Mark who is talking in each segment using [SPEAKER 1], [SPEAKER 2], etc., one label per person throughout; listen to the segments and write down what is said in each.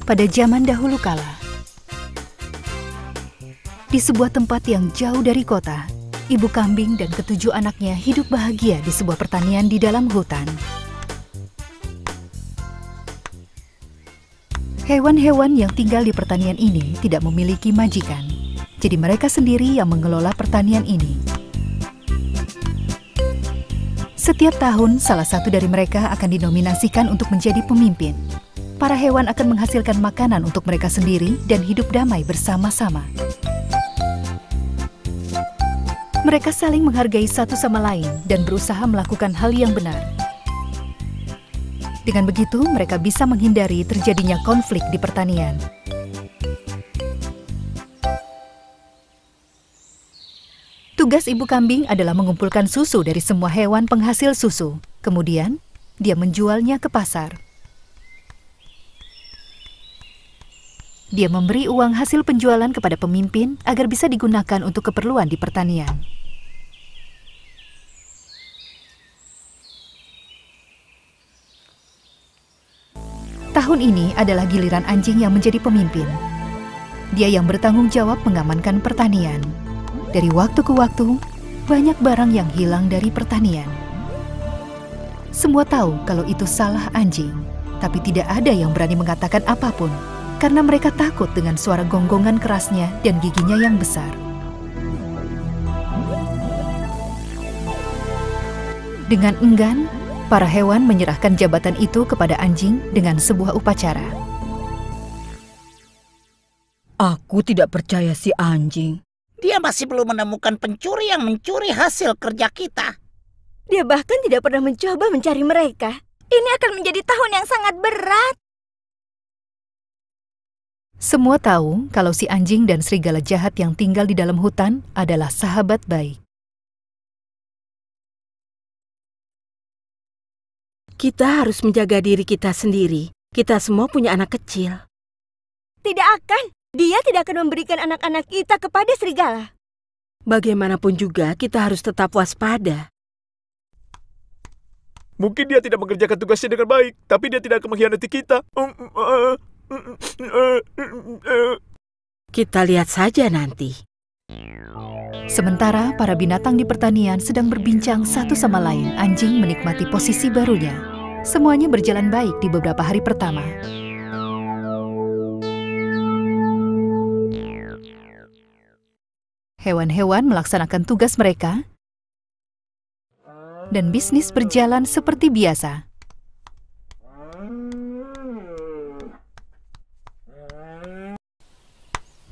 [SPEAKER 1] Pada zaman dahulu kala, di sebuah tempat yang jauh dari kota, ibu kambing dan ketujuh anaknya hidup bahagia di sebuah pertanian di dalam hutan. Hewan-hewan yang tinggal di pertanian ini tidak memiliki majikan, jadi mereka sendiri yang mengelola pertanian ini. Setiap tahun, salah satu dari mereka akan dinominasikan untuk menjadi pemimpin. Para hewan akan menghasilkan makanan untuk mereka sendiri dan hidup damai bersama-sama. Mereka saling menghargai satu sama lain dan berusaha melakukan hal yang benar. Dengan begitu, mereka bisa menghindari terjadinya konflik di pertanian. Tugas ibu kambing adalah mengumpulkan susu dari semua hewan penghasil susu. Kemudian, dia menjualnya ke pasar. Dia memberi uang hasil penjualan kepada pemimpin agar bisa digunakan untuk keperluan di pertanian. Tahun ini adalah giliran anjing yang menjadi pemimpin. Dia yang bertanggung jawab mengamankan pertanian. Dari waktu ke waktu, banyak barang yang hilang dari pertanian. Semua tahu kalau itu salah anjing, tapi tidak ada yang berani mengatakan apapun, karena mereka takut dengan suara gonggongan kerasnya dan giginya yang besar. Dengan enggan, para hewan menyerahkan jabatan itu kepada anjing dengan sebuah upacara.
[SPEAKER 2] Aku tidak percaya si anjing.
[SPEAKER 3] Dia masih belum menemukan pencuri yang mencuri hasil kerja kita.
[SPEAKER 4] Dia bahkan tidak pernah mencoba mencari mereka. Ini akan menjadi tahun yang sangat berat.
[SPEAKER 1] Semua tahu kalau si anjing dan serigala jahat yang tinggal di dalam hutan adalah sahabat baik.
[SPEAKER 2] Kita harus menjaga diri kita sendiri. Kita semua punya anak kecil.
[SPEAKER 4] Tidak akan. Dia tidak akan memberikan anak-anak kita kepada serigala.
[SPEAKER 2] Bagaimanapun juga, kita harus tetap waspada.
[SPEAKER 5] Mungkin dia tidak mengerjakan tugasnya dengan baik, tapi dia tidak akan mengkhianati kita.
[SPEAKER 2] Kita lihat saja nanti.
[SPEAKER 1] Sementara para binatang di pertanian sedang berbincang satu sama lain, anjing menikmati posisi barunya. Semuanya berjalan baik di beberapa hari pertama. Hewan-hewan melaksanakan tugas mereka, dan bisnis berjalan seperti biasa.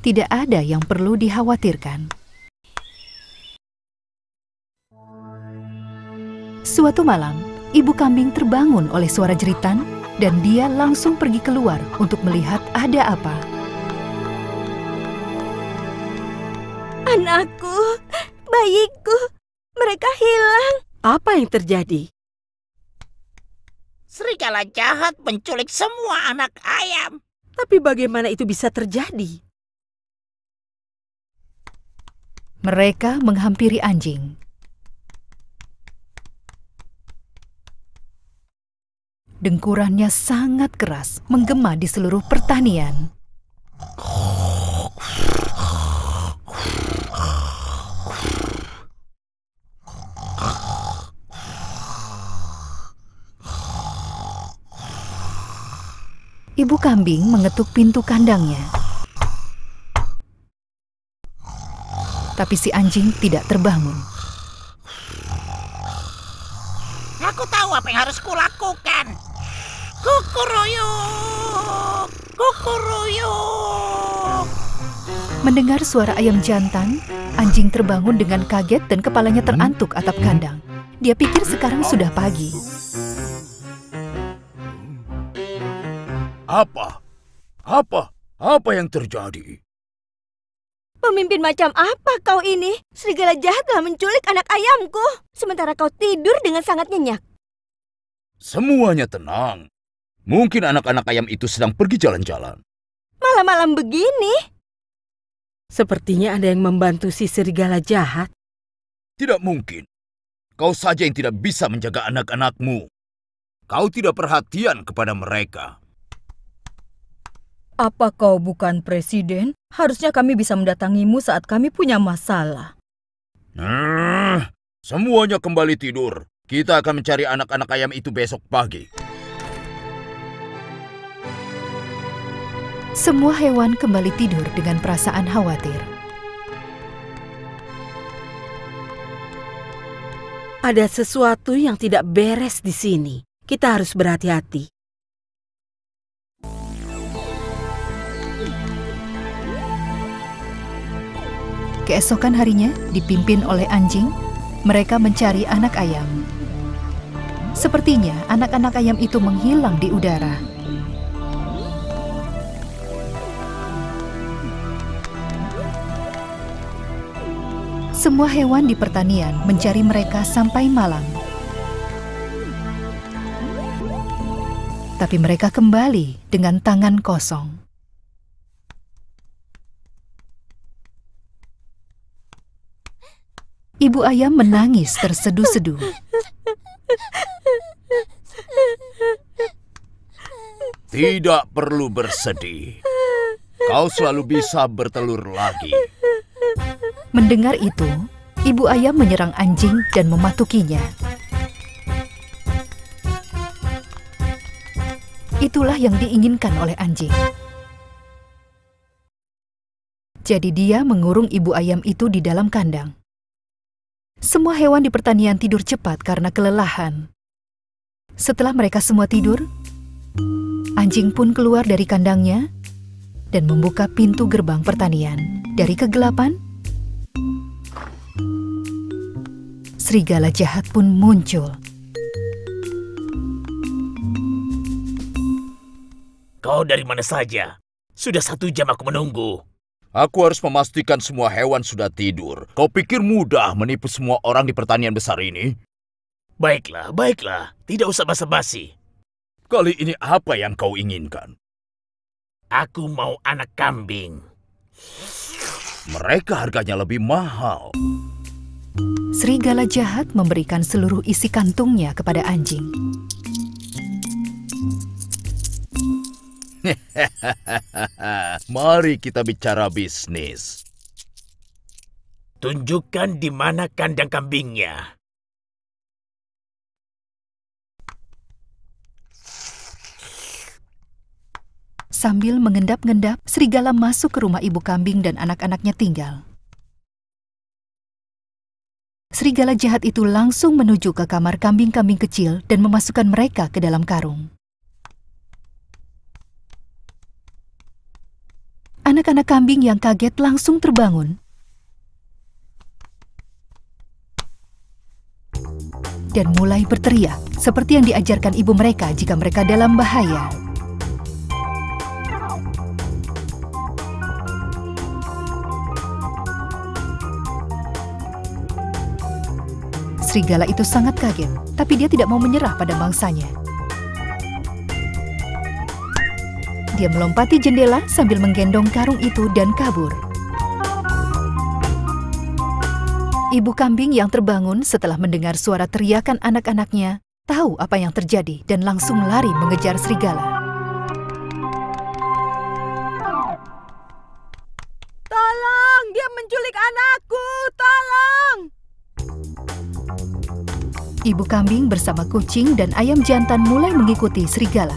[SPEAKER 1] Tidak ada yang perlu dikhawatirkan. Suatu malam, ibu kambing terbangun oleh suara jeritan dan dia langsung pergi keluar untuk melihat ada apa.
[SPEAKER 4] Anakku, bayiku, mereka hilang.
[SPEAKER 2] Apa yang terjadi?
[SPEAKER 3] Serigala jahat menculik semua anak ayam.
[SPEAKER 2] Tapi bagaimana itu bisa terjadi?
[SPEAKER 1] Mereka menghampiri anjing. Dengkurannya sangat keras, menggema di seluruh pertanian. Ibu kambing mengetuk pintu kandangnya. Tapi si anjing tidak terbangun.
[SPEAKER 3] Aku tahu apa yang harus kulakukan. Kukuruyuk! Kukuruyuk!
[SPEAKER 1] Mendengar suara ayam jantan, anjing terbangun dengan kaget dan kepalanya terantuk atap kandang. Dia pikir sekarang sudah pagi.
[SPEAKER 6] Apa yang terjadi?
[SPEAKER 4] Pemimpin macam apa kau ini? Serigala jahat telah menculik anak ayamku. Sementara kau tidur dengan sangat nyenyak.
[SPEAKER 6] Semuanya tenang. Mungkin anak-anak ayam itu sedang pergi jalan-jalan.
[SPEAKER 4] Malam-malam begini?
[SPEAKER 2] Sepertinya ada yang membantu si serigala jahat.
[SPEAKER 6] Tidak mungkin. Kau saja yang tidak bisa menjaga anak-anakmu. Kau tidak perhatian kepada mereka.
[SPEAKER 7] Apa kau bukan presiden? Harusnya kami bisa mendatangimu saat kami punya masalah.
[SPEAKER 6] Semuanya kembali tidur. Kita akan mencari anak-anak ayam itu besok pagi.
[SPEAKER 1] Semua hewan kembali tidur dengan perasaan khawatir.
[SPEAKER 2] Ada sesuatu yang tidak beres di sini. Kita harus berhati-hati.
[SPEAKER 1] Keesokan harinya, dipimpin oleh anjing, mereka mencari anak ayam. Sepertinya anak-anak ayam itu menghilang di udara. Semua hewan di pertanian mencari mereka sampai malam. Tapi mereka kembali dengan tangan kosong. Ibu ayam menangis terseduh-seduh.
[SPEAKER 6] Tidak perlu bersedih. Kau selalu bisa bertelur lagi.
[SPEAKER 1] Mendengar itu, ibu ayam menyerang anjing dan mematukinya. Itulah yang diinginkan oleh anjing. Jadi dia mengurung ibu ayam itu di dalam kandang. Semua hewan di pertanian tidur cepat karena kelelahan. Setelah mereka semua tidur, anjing pun keluar dari kandangnya dan membuka pintu gerbang pertanian. Dari kegelapan, serigala jahat pun muncul.
[SPEAKER 8] Kau dari mana saja? Sudah 1 jam aku menunggu.
[SPEAKER 6] Aku harus memastikan semua hewan sudah tidur. Kau pikir mudah menipu semua orang di pertanian besar ini?
[SPEAKER 8] Baiklah, baiklah. Tidak usah basa-basi.
[SPEAKER 6] Kali ini apa yang kau inginkan?
[SPEAKER 8] Aku mau anak kambing.
[SPEAKER 6] Mereka harganya lebih mahal.
[SPEAKER 1] Serigala jahat memberikan seluruh isi kantungnya kepada anjing.
[SPEAKER 6] Mari kita bicara bisnis.
[SPEAKER 8] Tunjukkan di mana kandang kambingnya.
[SPEAKER 1] Sambil mengendap-endap, serigala masuk ke rumah ibu kambing dan anak-anaknya tinggal. Serigala jahat itu langsung menuju ke kamar kambing-kambing kecil dan memasukkan mereka ke dalam karung. Anak-anak kambing yang kaget langsung terbangun. Dan mulai berteriak, seperti yang diajarkan ibu mereka jika mereka dalam bahaya. Serigala itu sangat kaget, tapi dia tidak mau menyerah pada mangsanya. Dia melompati jendela sambil menggendong karung itu dan kabur. Ibu kambing yang terbangun setelah mendengar suara teriakan anak-anaknya, tahu apa yang terjadi dan langsung lari mengejar serigala.
[SPEAKER 2] Tolong, dia menculik anakku, tolong!
[SPEAKER 1] Ibu kambing bersama kucing dan ayam jantan mulai mengikuti serigala.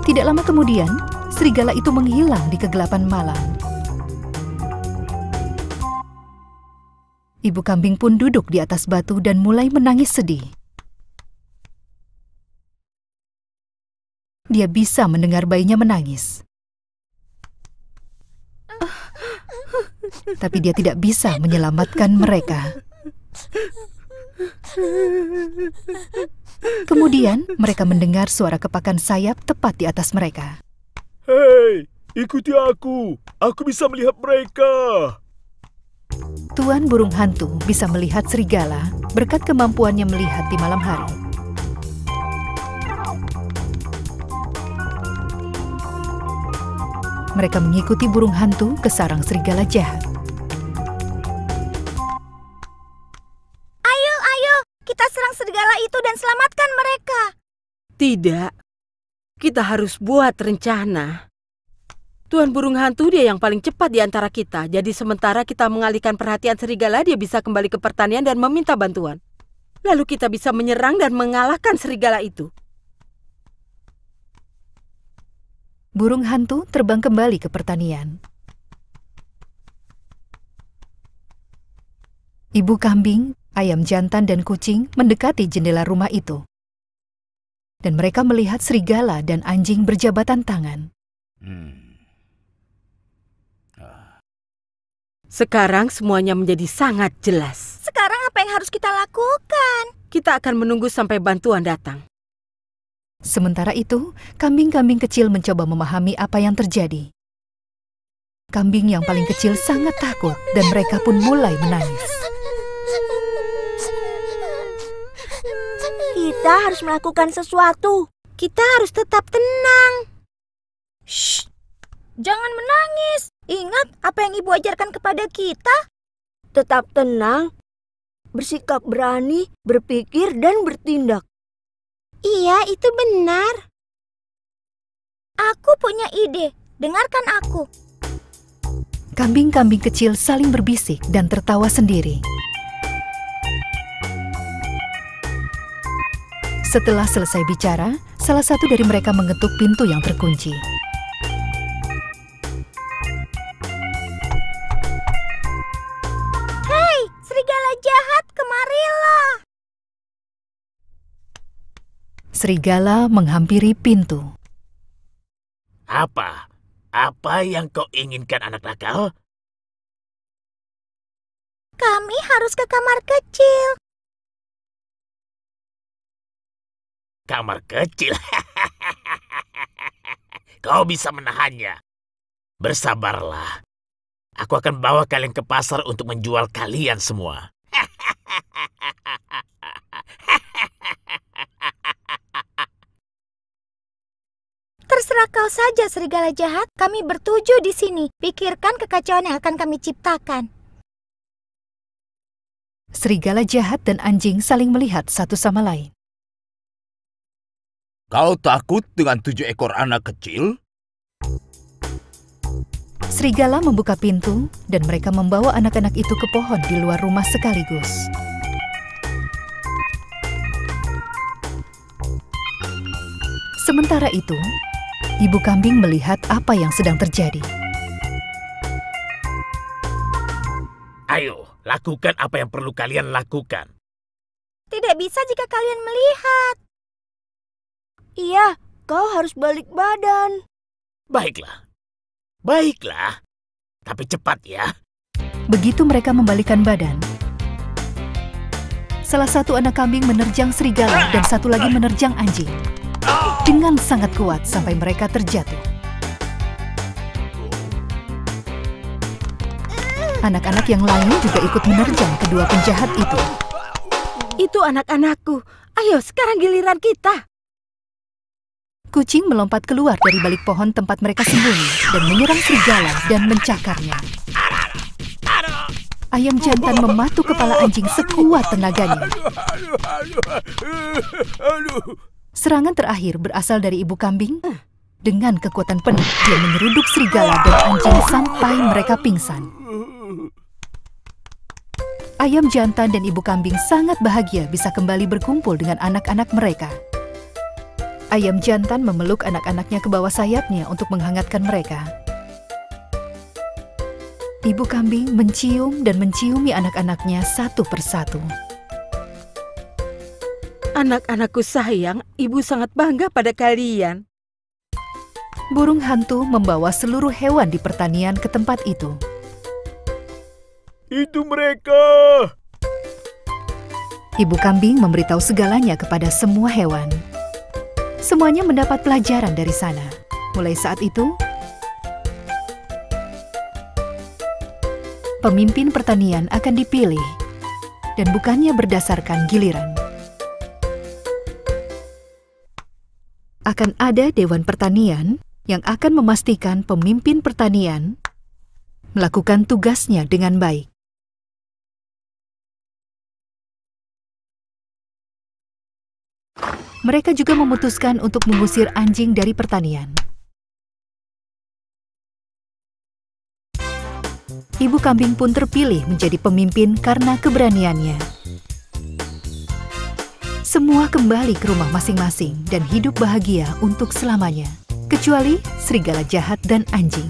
[SPEAKER 1] Tidak lama kemudian, serigala itu menghilang di kegelapan malam. Ibu kambing pun duduk di atas batu dan mulai menangis sedih. Dia bisa mendengar bayinya menangis. Tapi dia tidak bisa menyelamatkan mereka. Kemudian, mereka mendengar suara kepakan sayap tepat di atas mereka.
[SPEAKER 5] Hei, ikuti aku. Aku bisa melihat mereka.
[SPEAKER 1] Tuan burung hantu bisa melihat serigala berkat kemampuannya melihat di malam hari. Mereka mengikuti burung hantu ke sarang serigala jahat.
[SPEAKER 4] Ayo, kita serang serigala itu dan selamatkan mereka.
[SPEAKER 2] Tidak, Kita harus buat rencana. Tuan burung hantu dia yang paling cepat di antara kita. Jadi sementara kita mengalihkan perhatian serigala, dia bisa kembali ke pertanian dan meminta bantuan. Lalu kita bisa menyerang dan mengalahkan serigala itu.
[SPEAKER 1] Burung hantu terbang kembali ke pertanian. Ibu kambing, ayam jantan, dan kucing mendekati jendela rumah itu. Dan mereka melihat serigala dan anjing berjabatan tangan.
[SPEAKER 2] Sekarang semuanya menjadi sangat jelas.
[SPEAKER 4] Sekarang apa yang harus kita lakukan?
[SPEAKER 2] Kita akan menunggu sampai bantuan datang.
[SPEAKER 1] Sementara itu, kambing-kambing kecil mencoba memahami apa yang terjadi. Kambing yang paling kecil sangat takut dan mereka pun mulai menangis.
[SPEAKER 4] Kita harus melakukan sesuatu. Kita harus tetap tenang.
[SPEAKER 9] Shh, jangan menangis. Ingat apa yang ibu ajarkan kepada kita.
[SPEAKER 4] Tetap tenang, bersikap berani, berpikir, dan bertindak.
[SPEAKER 9] Iya, itu benar. Aku punya ide. Dengarkan aku.
[SPEAKER 1] Kambing-kambing kecil saling berbisik dan tertawa sendiri. Setelah selesai bicara, salah satu dari mereka mengetuk pintu yang terkunci.
[SPEAKER 9] Hei, serigala jahat, kemarilah.
[SPEAKER 1] Serigala menghampiri pintu.
[SPEAKER 8] Apa? Apa yang kau inginkan, anak nakal?
[SPEAKER 9] Kami harus ke kamar kecil.
[SPEAKER 8] Kamar kecil? Kau bisa menahannya. Bersabarlah. Aku akan bawa kalian ke pasar untuk menjual kalian semua.
[SPEAKER 9] Terserah kau saja, serigala jahat. Kami bertujuh di sini. Pikirkan kekacauan yang akan kami ciptakan.
[SPEAKER 1] Serigala jahat dan anjing saling melihat satu sama lain.
[SPEAKER 6] Kau takut dengan 7 ekor anak kecil?
[SPEAKER 1] Serigala membuka pintu dan mereka membawa anak-anak itu ke pohon di luar rumah sekaligus. Sementara itu, ibu kambing melihat apa yang sedang terjadi.
[SPEAKER 8] Ayo, lakukan apa yang perlu kalian lakukan.
[SPEAKER 9] Tidak bisa jika kalian melihat.
[SPEAKER 4] Iya, kau harus balik badan.
[SPEAKER 8] Baiklah. Baiklah. Tapi cepat ya.
[SPEAKER 1] Begitu mereka membalikkan badan, salah satu anak kambing menerjang serigala dan satu lagi menerjang anjing. Dengan sangat kuat sampai mereka terjatuh. Anak-anak yang lain juga ikut menerjang kedua penjahat itu.
[SPEAKER 2] Itu anak-anakku. Ayo, sekarang giliran kita.
[SPEAKER 1] Kucing melompat keluar dari balik pohon tempat mereka sembunyi dan menyerang serigala dan mencakarnya. Ayam jantan mematuk kepala anjing sekuat tenaganya. Serangan terakhir berasal dari ibu kambing. Dengan kekuatan penuh, dia menyeruduk serigala dan anjing sampai mereka pingsan. Ayam jantan dan ibu kambing sangat bahagia bisa kembali berkumpul dengan anak-anak mereka. Ayam jantan memeluk anak-anaknya ke bawah sayapnya untuk menghangatkan mereka. Ibu kambing mencium dan menciumi anak-anaknya satu persatu.
[SPEAKER 2] Anak-anakku sayang, ibu sangat bangga pada kalian.
[SPEAKER 1] Burung hantu membawa seluruh hewan di pertanian ke tempat itu.
[SPEAKER 5] Itu mereka!
[SPEAKER 1] Ibu kambing memberitahu segalanya kepada semua hewan. Semuanya mendapat pelajaran dari sana. Mulai saat itu, pemimpin pertanian akan dipilih dan bukannya berdasarkan giliran. Akan ada Dewan Pertanian yang akan memastikan pemimpin pertanian melakukan tugasnya dengan baik. Mereka juga memutuskan untuk mengusir anjing dari pertanian. Ibu kambing pun terpilih menjadi pemimpin karena keberaniannya. Semua kembali ke rumah masing-masing dan hidup bahagia untuk selamanya, kecuali serigala jahat dan anjing.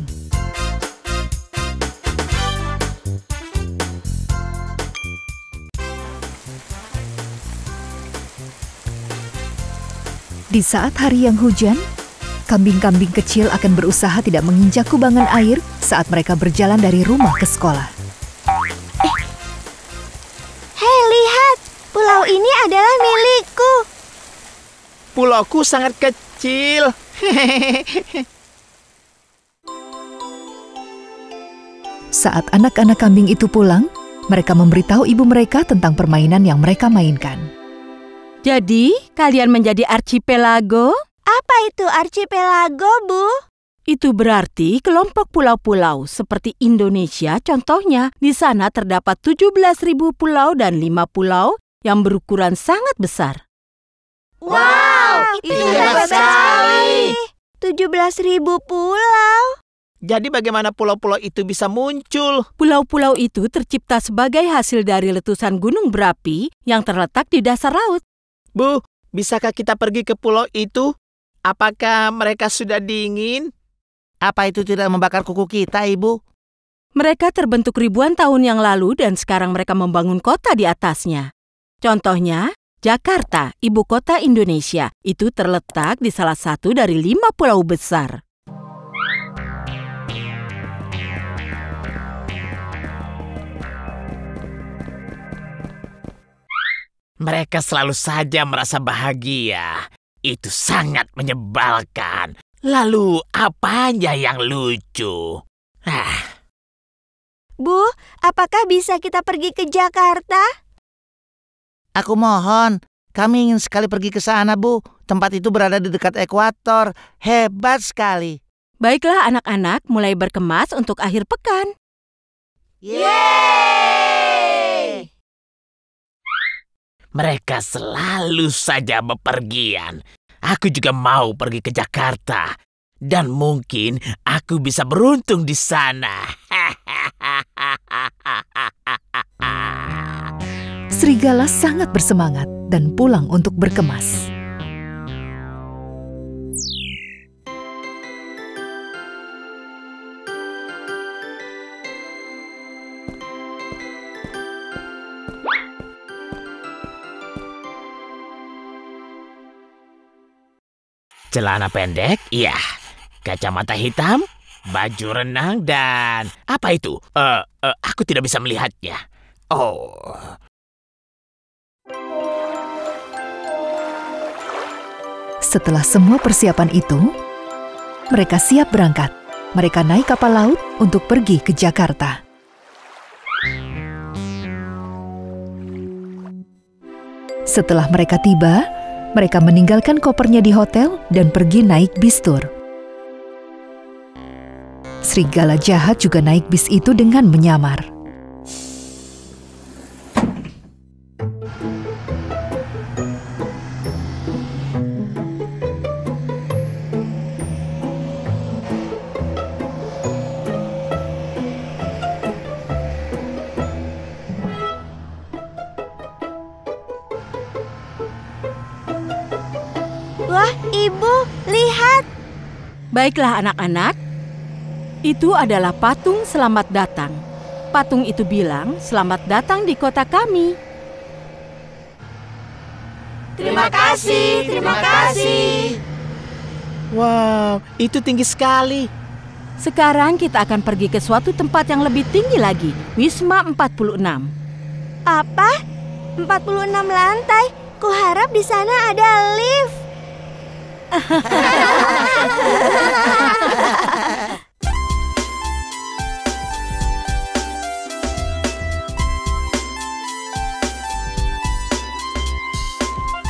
[SPEAKER 1] Di saat hari yang hujan, kambing-kambing kecil akan berusaha tidak menginjak kubangan air saat mereka berjalan dari rumah ke sekolah.
[SPEAKER 4] Hei, lihat! Pulau ini adalah milikku.
[SPEAKER 10] Pulauku sangat kecil.
[SPEAKER 1] Saat anak-anak kambing itu pulang, mereka memberitahu ibu mereka tentang permainan yang mereka mainkan.
[SPEAKER 2] Jadi, kalian menjadi archipelago?
[SPEAKER 4] Apa itu archipelago, Bu?
[SPEAKER 2] Itu berarti kelompok pulau-pulau seperti Indonesia contohnya. Di sana terdapat 17.000 pulau dan 5 pulau yang berukuran sangat besar.
[SPEAKER 4] Wow, itu hebat sekali! 17.000 pulau.
[SPEAKER 10] Jadi bagaimana pulau-pulau itu bisa muncul?
[SPEAKER 2] Pulau-pulau itu tercipta sebagai hasil dari letusan gunung berapi yang terletak di dasar laut.
[SPEAKER 10] Bu, bisakah kita pergi ke pulau itu? Apakah mereka sudah dingin?
[SPEAKER 3] Apa itu tidak membakar kuku kita, Ibu?
[SPEAKER 2] Mereka terbentuk ribuan tahun yang lalu dan sekarang mereka membangun kota di atasnya. Contohnya, Jakarta, ibu kota Indonesia, itu terletak di salah satu dari 5 pulau besar.
[SPEAKER 8] Mereka selalu saja merasa bahagia. Itu sangat menyebalkan. Lalu apanya yang lucu?
[SPEAKER 4] Bu, apakah bisa kita pergi ke Jakarta?
[SPEAKER 3] Aku mohon, kami ingin sekali pergi ke sana, Bu. Tempat itu berada di dekat ekuator. Hebat sekali.
[SPEAKER 2] Baiklah anak-anak, mulai berkemas untuk akhir pekan.
[SPEAKER 4] Yeay!
[SPEAKER 8] Mereka selalu saja bepergian. Aku juga mau pergi ke Jakarta. Dan mungkin aku bisa beruntung di sana.
[SPEAKER 1] Serigala sangat bersemangat dan pulang untuk berkemas.
[SPEAKER 8] Celana pendek, iya. Kacamata hitam, baju renang, dan apa itu? Aku tidak bisa melihatnya. Oh.
[SPEAKER 1] Setelah semua persiapan itu, mereka siap berangkat. Mereka naik kapal laut untuk pergi ke Jakarta. Setelah mereka tiba, mereka meninggalkan kopernya di hotel dan pergi naik bis tur. Serigala jahat juga naik bis itu dengan menyamar.
[SPEAKER 4] Wah, Ibu, lihat!
[SPEAKER 2] Baiklah anak-anak, itu adalah patung selamat datang. Patung itu bilang, selamat datang di kota kami.
[SPEAKER 4] Terima kasih, terima kasih.
[SPEAKER 10] Wow, itu tinggi sekali.
[SPEAKER 2] Sekarang kita akan pergi ke suatu tempat yang lebih tinggi lagi, Wisma 46.
[SPEAKER 4] Apa? 46 lantai? Kuharap di sana ada lift.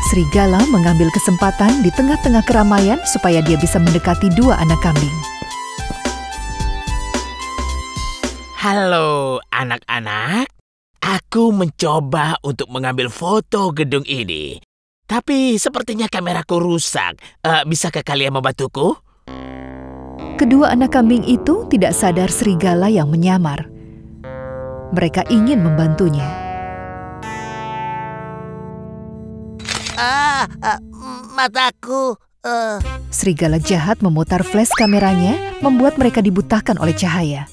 [SPEAKER 1] Serigala mengambil kesempatan di tengah-tengah keramaian supaya dia bisa mendekati 2 anak kambing.
[SPEAKER 8] Halo anak-anak, aku mencoba untuk mengambil foto gedung ini. Tapi sepertinya kameraku rusak. Bisakah kalian membantuku?
[SPEAKER 1] Kedua anak kambing itu tidak sadar serigala yang menyamar. Mereka ingin membantunya.
[SPEAKER 3] Mataku.
[SPEAKER 1] Serigala jahat memutar flash kameranya, membuat mereka dibutakan oleh cahaya.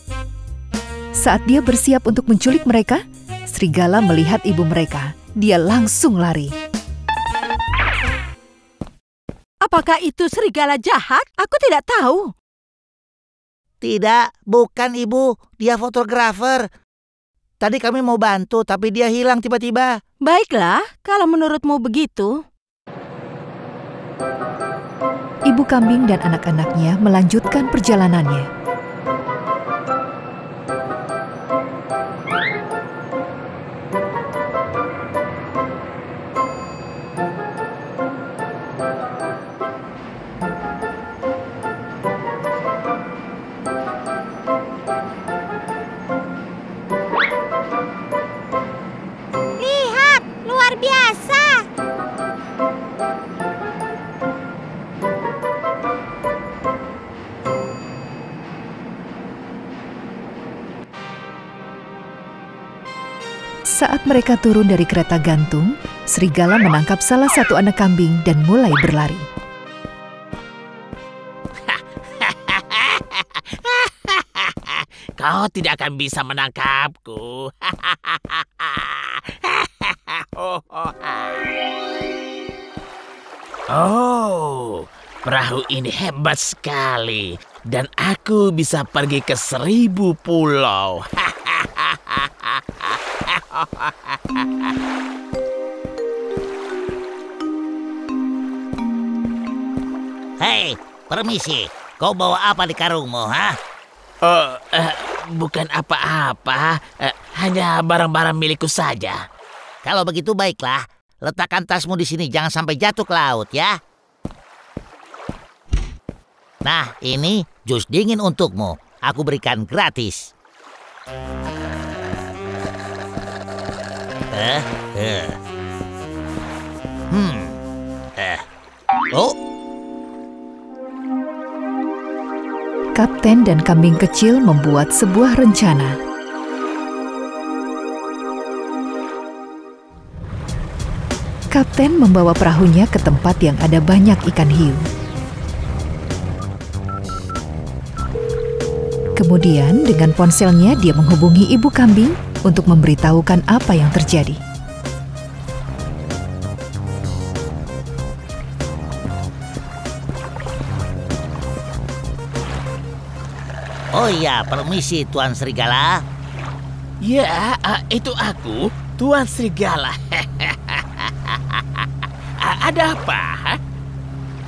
[SPEAKER 1] Saat dia bersiap untuk menculik mereka, serigala melihat ibu mereka. Dia langsung lari.
[SPEAKER 2] Apakah itu serigala jahat? Aku tidak tahu.
[SPEAKER 3] Tidak, bukan ibu. Dia fotografer. Tadi kami mau bantu, tapi dia hilang tiba-tiba.
[SPEAKER 2] Baiklah, kalau menurutmu begitu.
[SPEAKER 1] Ibu kambing dan anak-anaknya melanjutkan perjalanannya.
[SPEAKER 9] Lihat, luar biasa.
[SPEAKER 1] Saat mereka turun dari kereta gantung, serigala menangkap salah satu anak kambing dan mulai berlari.
[SPEAKER 8] Kau tidak akan bisa menangkapku. Oh, perahu ini hebat sekali. Dan aku bisa pergi ke 1000 pulau.
[SPEAKER 3] Hei, permisi. Kau bawa apa di karungmu, ha?
[SPEAKER 8] Bukan apa-apa. Hanya barang-barang milikku saja.
[SPEAKER 3] Kalau begitu baiklah. Letakkan tasmu di sini, jangan sampai jatuh ke laut, ya. Nah, ini jus dingin untukmu. Aku berikan gratis. Oh.
[SPEAKER 1] Kapten dan kambing kecil membuat sebuah rencana. Kapten membawa perahunya ke tempat yang ada banyak ikan hiu. Kemudian dengan ponselnya dia menghubungi ibu kambing untuk memberitahukan apa yang terjadi.
[SPEAKER 3] Oh iya, permisi Tuan Serigala.
[SPEAKER 8] Ya, itu aku, Tuan Serigala. Ada apa?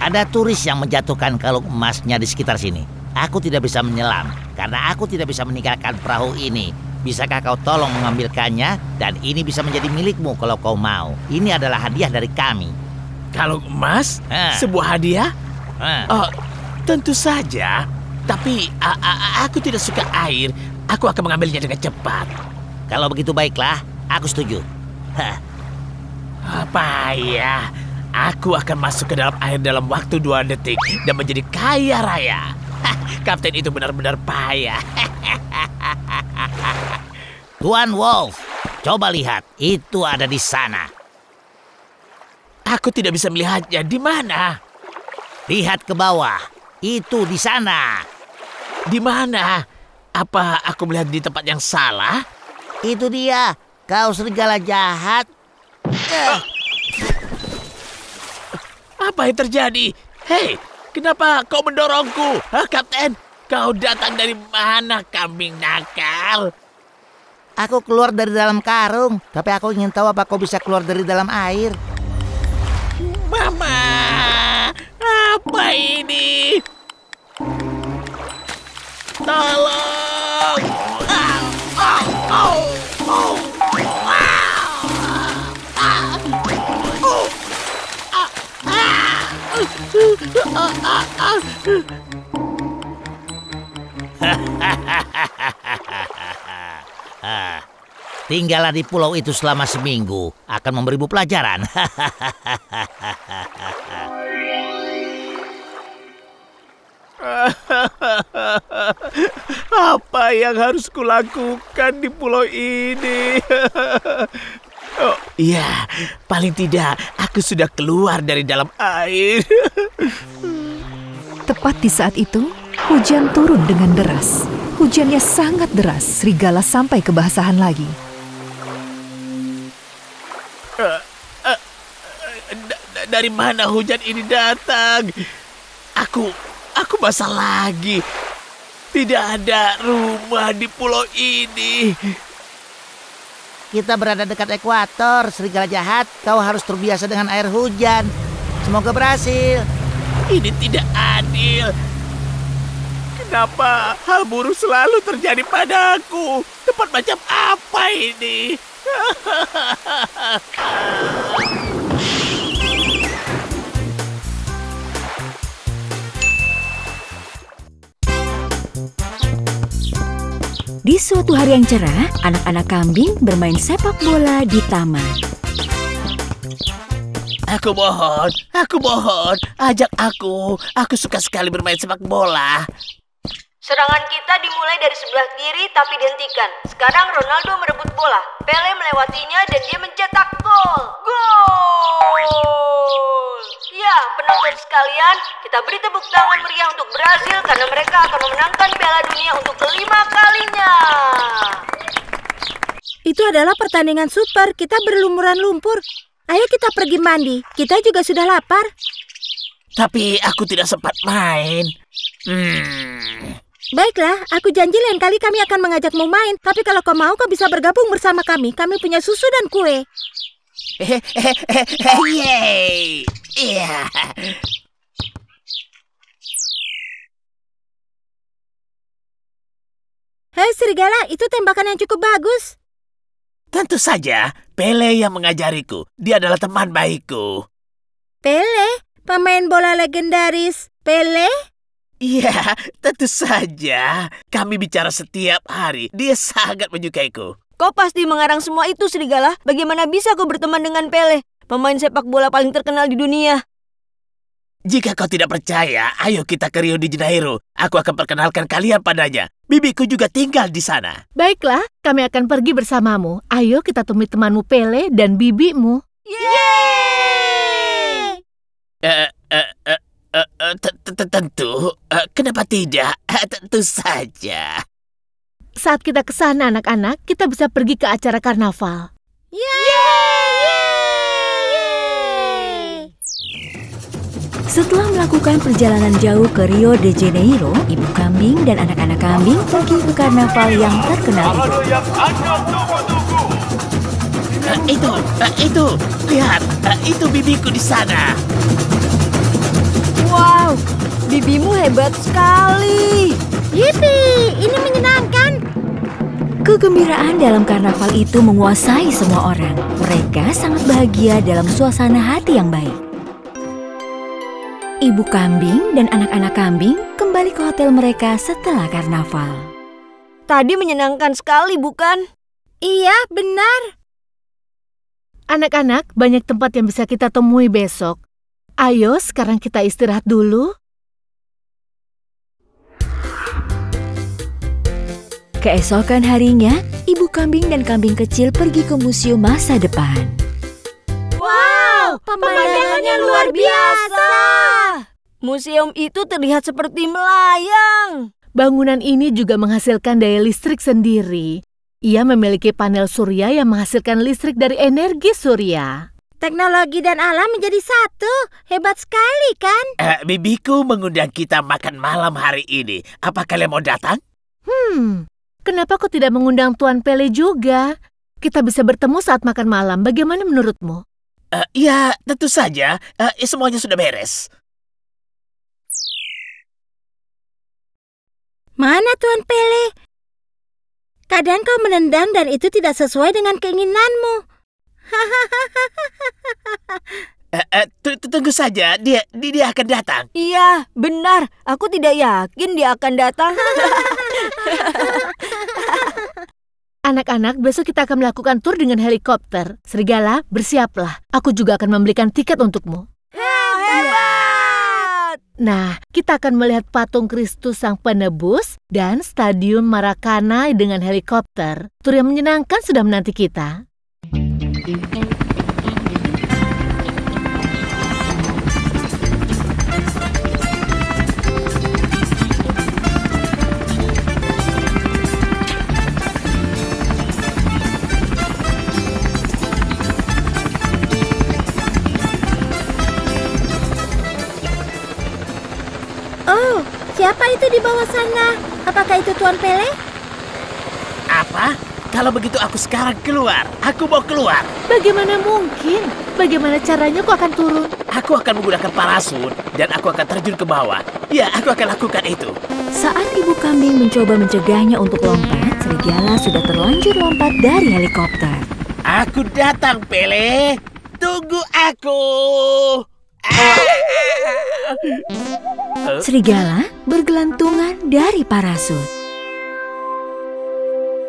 [SPEAKER 3] Ada turis yang menjatuhkan kalung emasnya di sekitar sini. Aku tidak bisa menyelam karena aku tidak bisa meninggalkan perahu ini. Bisakah kau tolong mengambilkannya? Dan ini bisa menjadi milikmu kalau kau mau. Ini adalah hadiah dari kami.
[SPEAKER 8] Kalung emas? Sebuah hadiah? Oh, tentu saja. Tapi aku tidak suka air. Aku akan mengambilnya dengan cepat.
[SPEAKER 3] Kalau begitu baiklah, aku setuju.
[SPEAKER 8] Payah. Aku akan masuk ke dalam air dalam waktu 2 detik dan menjadi kaya raya. Kapten itu benar-benar payah.
[SPEAKER 3] Tuan Wolf, coba lihat. Itu ada di sana.
[SPEAKER 8] Aku tidak bisa melihatnya. Di mana?
[SPEAKER 3] Lihat ke bawah. Itu di sana.
[SPEAKER 8] Di mana? Apa aku melihat di tempat yang salah?
[SPEAKER 3] Itu dia. Kau serigala jahat.
[SPEAKER 8] Apa yang terjadi? Hei, kenapa kau mendorongku? Kapten, kau datang dari mana, kambing nakal?
[SPEAKER 3] Aku keluar dari dalam karung, tapi aku ingin tahu apa kau bisa keluar dari dalam air.
[SPEAKER 8] Mama, apa ini? Tolong!
[SPEAKER 3] Tinggallah di pulau itu selama seminggu. Akan memberimu pelajaran.
[SPEAKER 10] Apa yang harus kulakukan di pulau ini? Oh, iya, paling tidak aku sudah keluar dari dalam air.
[SPEAKER 1] Tepat di saat itu, hujan turun dengan deras. Hujannya sangat deras, serigala sampai kebasahan lagi.
[SPEAKER 10] Dari mana hujan ini datang? Aku basah lagi. Tidak ada rumah di pulau ini.
[SPEAKER 3] Kita berada dekat ekuator, serigala jahat. Kau harus terbiasa dengan air hujan. Semoga berhasil.
[SPEAKER 10] Ini tidak adil. Kenapa hal buruk selalu terjadi padaku? Tempat macam apa ini?
[SPEAKER 11] Di suatu hari yang cerah, anak-anak kambing bermain sepak bola di taman.
[SPEAKER 10] Aku mohon, ajak aku. Aku suka sekali bermain sepak bola.
[SPEAKER 4] Serangan kita dimulai dari sebelah kiri tapi dihentikan. Sekarang Ronaldo merebut bola. Pele melewatinya dan dia mencetak gol. Gol! Ya, penonton sekalian, kita beri tepuk tangan meriah untuk Brazil karena mereka akan memenangkan Piala Dunia untuk kelima kalinya.
[SPEAKER 9] Itu adalah pertandingan super. Kita berlumuran lumpur. Ayo kita pergi mandi. Kita juga sudah lapar.
[SPEAKER 10] Tapi aku tidak sempat main.
[SPEAKER 9] Baiklah, aku janji lain kali kami akan mengajakmu main. Tapi kalau kau mau, kau bisa bergabung bersama kami. Kami punya susu dan kue.
[SPEAKER 10] Yeay! Iya.
[SPEAKER 9] Hei serigala, itu tembakan yang cukup bagus.
[SPEAKER 10] Tentu saja, Pele yang mengajariku. Dia adalah teman baikku.
[SPEAKER 9] Pele? Pemain bola legendaris Pele?
[SPEAKER 10] Iya, tentu saja. Kami bicara setiap hari. Dia sangat menyukaiku.
[SPEAKER 4] Kau pasti mengarang semua itu, serigala. Bagaimana bisa kau berteman dengan Pele, pemain sepak bola paling terkenal di dunia?
[SPEAKER 10] Jika kau tidak percaya, ayo kita ke Rio de Janeiro. Aku akan perkenalkan kalian padanya. Bibiku juga tinggal di sana.
[SPEAKER 12] Baiklah, kami akan pergi bersamamu. Ayo kita temui temanmu Pele dan bibimu.
[SPEAKER 9] Yeay!
[SPEAKER 10] Tentu. Kenapa tidak? Tentu saja.
[SPEAKER 12] Saat kita ke sana anak-anak, kita bisa pergi ke acara karnaval.
[SPEAKER 9] Yeay!
[SPEAKER 11] Setelah melakukan perjalanan jauh ke Rio de Janeiro, ibu kambing dan anak-anak kambing pergi ke karnaval yang terkenal itu.
[SPEAKER 10] Itu, lihat, itu bibiku di sana.
[SPEAKER 4] Wow, bibimu hebat sekali.
[SPEAKER 9] Yippee, ini menyenangkan.
[SPEAKER 11] Kegembiraan dalam karnaval itu menguasai semua orang. Mereka sangat bahagia dalam suasana hati yang baik. Ibu kambing dan anak-anak kambing kembali ke hotel mereka setelah karnaval.
[SPEAKER 4] Tadi menyenangkan sekali, bukan?
[SPEAKER 9] Iya, benar.
[SPEAKER 12] Anak-anak, banyak tempat yang bisa kita temui besok. Ayo, sekarang kita istirahat dulu.
[SPEAKER 11] Keesokan harinya, ibu kambing dan kambing kecil pergi ke museum masa depan.
[SPEAKER 4] Wow, pemandangannya luar biasa. Museum itu terlihat seperti melayang.
[SPEAKER 12] Bangunan ini juga menghasilkan daya listrik sendiri. Ia memiliki panel surya yang menghasilkan listrik dari energi surya.
[SPEAKER 9] Teknologi dan alam menjadi satu. Hebat sekali, kan?
[SPEAKER 10] Bibiku mengundang kita makan malam hari ini. Apa kalian mau datang?
[SPEAKER 12] Kenapa kau tidak mengundang Tuan Pele juga? Kita bisa bertemu saat makan malam. Bagaimana menurutmu?
[SPEAKER 10] Ya, tentu saja. Semuanya sudah beres.
[SPEAKER 9] Mana Tuan Pele? Kadang kau menendang dan itu tidak sesuai dengan keinginanmu.
[SPEAKER 10] Tunggu saja, dia akan datang.
[SPEAKER 4] Iya, benar. Aku tidak yakin dia akan datang.
[SPEAKER 12] Anak-anak, besok kita akan melakukan tur dengan helikopter. Serigala, bersiaplah. Aku juga akan membelikan tiket untukmu.
[SPEAKER 9] Hebat!
[SPEAKER 12] Nah, kita akan melihat patung Kristus Sang Penebus dan Stadion Maracana dengan helikopter. Tur yang menyenangkan sudah menanti kita.
[SPEAKER 9] Oh, siapa itu di bawah sana? Apakah itu Tuan Pele?
[SPEAKER 10] Apa? Kalau begitu aku sekarang keluar. Aku mau keluar.
[SPEAKER 12] Bagaimana mungkin? Bagaimana caranya kau akan turun?
[SPEAKER 10] Aku akan menggunakan parasut dan aku akan terjun ke bawah. Ya, aku akan lakukan itu.
[SPEAKER 11] Saat ibu kambing mencoba mencegahnya untuk lompat, serigala sudah terlanjur lompat dari helikopter.
[SPEAKER 10] Aku datang, Pele. Tunggu aku.
[SPEAKER 11] Serigala bergelantungan dari parasut.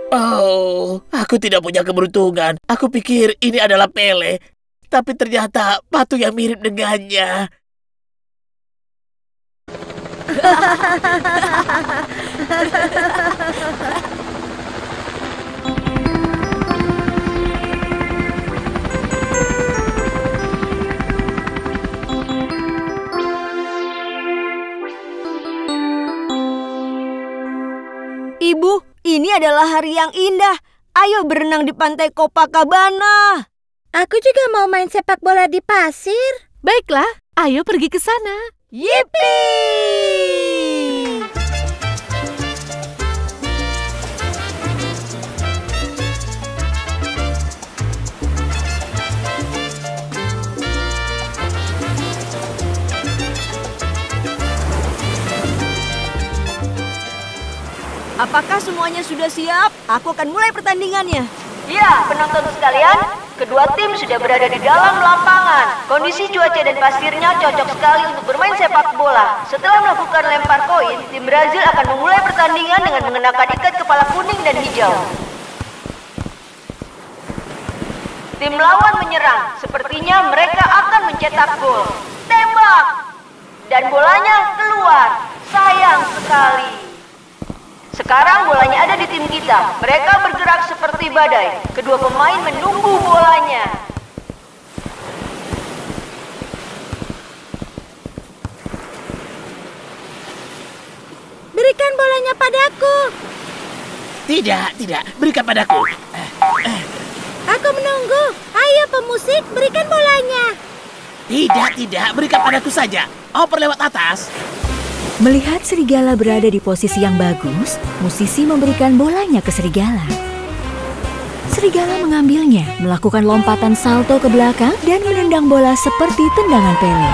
[SPEAKER 10] Oh, aku tidak punya keberuntungan. Aku pikir ini adalah Pele, tapi ternyata patung yang mirip dengannya.
[SPEAKER 4] Ibu, ini adalah hari yang indah. Ayo berenang di pantai Copacabana.
[SPEAKER 9] Aku juga mau main sepak bola di pasir.
[SPEAKER 12] Baiklah, ayo pergi ke sana.
[SPEAKER 4] Yippee! Apakah semuanya sudah siap? Aku akan mulai pertandingannya. Ya, penonton sekalian, kedua tim sudah berada di dalam lapangan. Kondisi cuaca dan pasirnya cocok sekali untuk bermain sepak bola. Setelah melakukan lempar koin, tim Brazil akan memulai pertandingan dengan mengenakan ikat kepala kuning dan hijau. Tim lawan menyerang, sepertinya mereka akan mencetak gol. Tembak! Dan bolanya keluar. Sayang sekali. Sekarang bolanya ada di tim kita. Mereka bergerak seperti badai. Kedua pemain menunggu bolanya.
[SPEAKER 9] Berikan bolanya padaku.
[SPEAKER 10] Tidak, berikan padaku.
[SPEAKER 9] Aku menunggu. Ayo pemusik, berikan bolanya.
[SPEAKER 10] Tidak, berikan padaku saja. Oper lewat atas.
[SPEAKER 11] Melihat serigala berada di posisi yang bagus, musisi memberikan bolanya ke serigala. Serigala mengambilnya, melakukan lompatan salto ke belakang, dan menendang bola seperti tendangan Pele.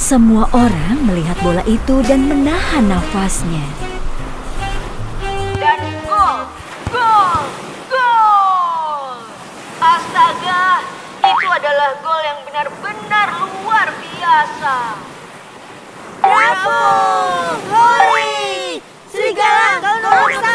[SPEAKER 11] Semua orang melihat bola itu dan menahan nafasnya.
[SPEAKER 4] Dan gol! Gol! Gol! Astaga! Itu adalah gol yang benar-benar luar biasa.
[SPEAKER 9] Bravo! Hore! Serigala, kau nomor 1!